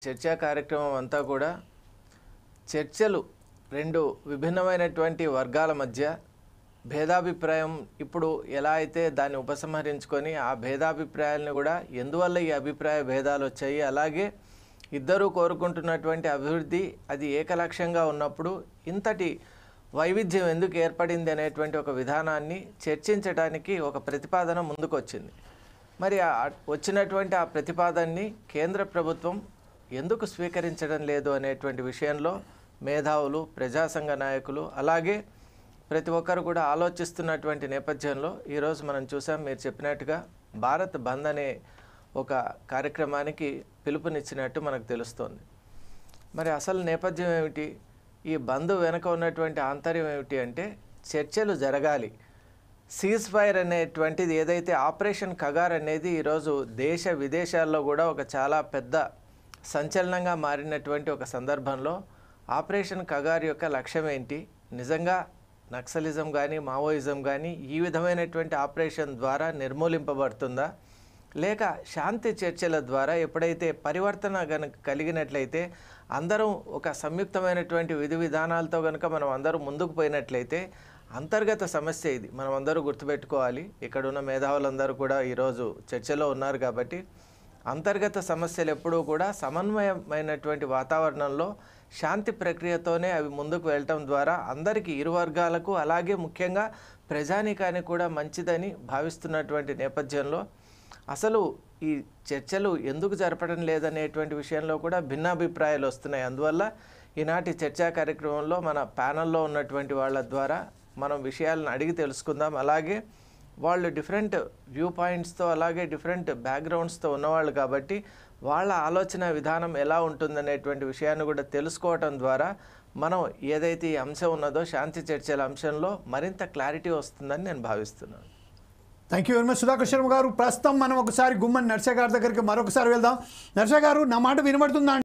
చర్చా కార్యక్రమం అంతా కూడా చర్చలు రెండు విభిన్నమైనటువంటి వర్గాల మధ్య భేదాభిప్రాయం ఇప్పుడు ఎలా అయితే దాన్ని ఉపసంహరించుకొని ఆ భేదాభిప్రాయాలను కూడా ఎందువల్ల ఈ అభిప్రాయ భేదాలు వచ్చాయి, అలాగే ఇద్దరూ కోరుకుంటున్నటువంటి అభివృద్ధి అది ఏకలక్ష్యంగా ఉన్నప్పుడు ఇంతటి వైవిధ్యం ఎందుకు ఏర్పడింది అనేటువంటి ఒక విధానాన్ని చర్చించడానికి ఒక ప్రతిపాదన ముందుకొచ్చింది. మరి వచ్చినటువంటి ఆ ప్రతిపాదనని కేంద్ర ప్రభుత్వం ఎందుకు స్వీకరించడం లేదు అనేటువంటి విషయంలో మేధావులు, ప్రజా సంఘ నాయకులు, అలాగే ప్రతి ఒక్కరు కూడా ఆలోచిస్తున్నటువంటి నేపథ్యంలో ఈరోజు మనం చూసాం, మీరు చెప్పినట్టుగా భారత్ బంద్ అనే ఒక కార్యక్రమానికి పిలుపునిచ్చినట్టు మనకు తెలుస్తోంది. మరి అసలు నేపథ్యం ఏమిటి, ఈ బంద్ వెనుక ఉన్నటువంటి ఆంతర్యం ఏమిటి అంటే చర్చలు జరగాలి. సీజ్ ఫైర్ అనేటువంటిది ఏదైతే ఆపరేషన్ కగార్ అనేది ఈరోజు దేశ విదేశాల్లో కూడా ఒక చాలా పెద్ద సంచలనంగా మారినటువంటి ఒక సందర్భంలో ఆపరేషన్ కగార్ యొక్క లక్ష్యం ఏంటి, నిజంగా నక్సలిజం కానీ మావోయిజం కానీ ఈ విధమైనటువంటి ఆపరేషన్ ద్వారా నిర్మూలింపబడుతుందా, లేక శాంతి చర్చల ద్వారా ఎప్పుడైతే పరివర్తన కనుక కలిగినట్లయితే అందరం ఒక సంయుక్తమైనటువంటి విధి విధానాలతో కనుక మనం అందరూ ముందుకు పోయినట్లయితే అంతర్గత సమస్య ఇది మనం అందరూ గుర్తుపెట్టుకోవాలి. ఇక్కడున్న మేధావులందరూ కూడా ఈరోజు చర్చలో ఉన్నారు కాబట్టి అంతర్గత సమస్యలు ఎప్పుడూ కూడా సమన్వయమైనటువంటి వాతావరణంలో శాంతి ప్రక్రియతోనే అవి ముందుకు వెళ్ళటం ద్వారా అందరికీ, ఇరు వర్గాలకు, అలాగే ముఖ్యంగా ప్రజానీకానికి కూడా మంచిదని భావిస్తున్నటువంటి నేపథ్యంలో అసలు ఈ చర్చలు ఎందుకు జరపడం లేదనేటువంటి విషయంలో కూడా భిన్నాభిప్రాయాలు వస్తున్నాయి. అందువల్ల ఈనాటి చర్చా కార్యక్రమంలో మన ప్యానల్లో ఉన్నటువంటి వాళ్ళ ద్వారా మనం విషయాలను అడిగి తెలుసుకుందాం. అలాగే వాళ్ళు డిఫరెంట్ వ్యూ పాయింట్స్తో, అలాగే డిఫరెంట్ బ్యాక్గ్రౌండ్స్తో ఉన్నవాళ్ళు కాబట్టి వాళ్ళ ఆలోచన విధానం ఎలా ఉంటుందనేటువంటి విషయాన్ని కూడా తెలుసుకోవటం ద్వారా మనం ఏదైతే ఈ అంశం ఉన్నదో శాంతి చర్చల అంశంలో మరింత క్లారిటీ వస్తుందని నేను భావిస్తున్నాను. Thank you very much Sudhakar Sharma గారు. ప్రస్తుతం మనం ఒకసారి గుమ్మని నర్సయ్య గారి దగ్గరికి మరొకసారి వెళ్దాం. నర్సయ్య గారు, నా మాట వినబడుతుందా?